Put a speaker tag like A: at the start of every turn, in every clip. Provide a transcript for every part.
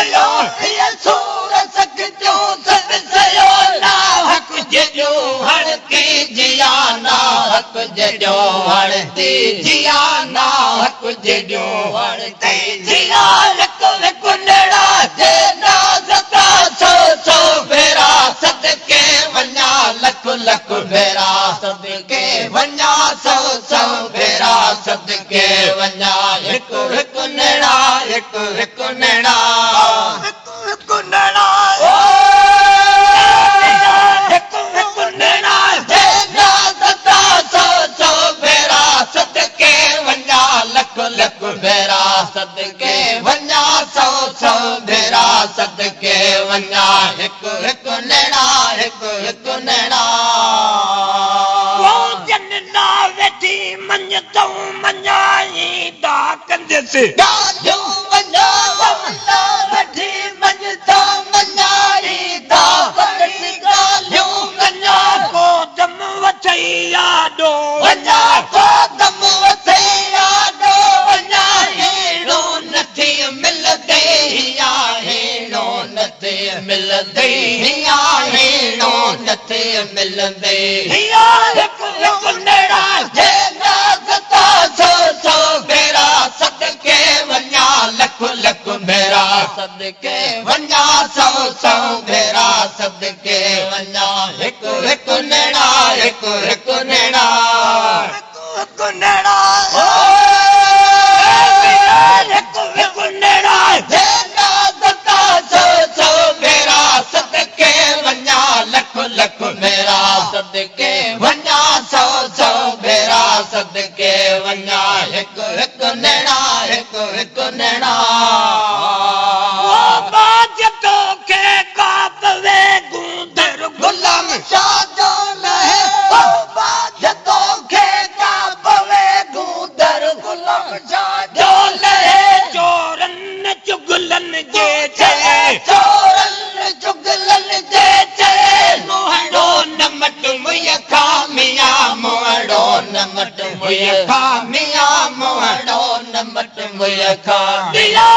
A: सयो ये सूरत जो सब सयो ना हक जो हड़ती जिया ना हक जो हड़ती जिया ना हक जो हड़ती जिया लक कुंडड़ा जे ना सता सो सो भेरा सदके वन्या लख लख भेरा सदके वन्या सौ सौ भेरा सदके वन्या एक एक नेड़ा एक एक नेड़ा एक नेड़ा एक एक नेड़ा जे ना सता सौ सौ भेरा सदके वन्या लख लख भेरा सदके वन्या सौ सौ भेरा सदके वन्या एक एक नेड़ा एक एक नेड़ा वो जन्ना वेठी मन तो मनाई दा कंदे से गाजो वन्या वन्ना वेठी मन तो मनाई दा कंदे गाजो वन्या को दम वठैया दो वन्या को दम वठैया दो वन्या हेड़ो नथी मिलदे या हेड़ो नथी मिलदे या हेड़ो नथी मिलदे या एक एक नेड़ा जे ना सता सो सौ भेरा सदके वन्या लख लख भेरा सदके वन्या सौ सौ भेरा सदके वन्या एक एक नेड़ा एक एक नेड़ा एक नेड़ा एक एक नेड़ा जे ना सता सो सौ भेरा सदके वन्या लख लख भेरा सदके वन्या सौ सौ भेरा सदके वन्या एक एक नेड़ा एक एक नेड़ा बाज तो के काबवे गुंदर गुलाम शादो लहे बाज तो के काबवे गुंदर गुलाम शादो लहे चोरन चुगलन जे छे चोरन चुगलन जे छे मोहड़ो नमट मुय खामिया मोहड़ो नमट मुय खामिया मोहड़ो नमट मुय खामिया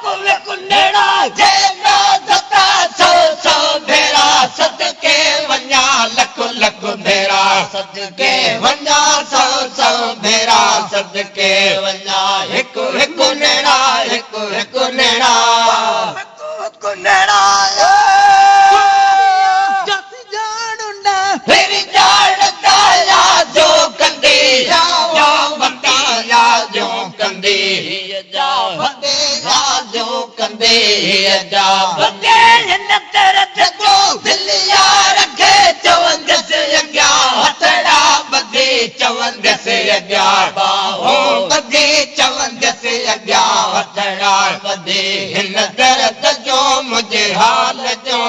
A: को नेड़ा जे ना सता सौ सौ भेरा सदके वन्या लख लख भेरा सदके वन्या सौ सौ भेरा सदके वन्या एक एक नेड़ा एक एक नेड़ा एक नेड़ा फिर जान काया जो कंदी या बंदी या जो कंदी जा बंदी या जो कंदी जा बंदी न तरत को दिलिया रखे चवंद से अग्या हथड़ा बंदी चवंद से अग्या बाहो बंदी चवंद से अग्या हथड़ा बंदी न तरत जो मुझे हाल जो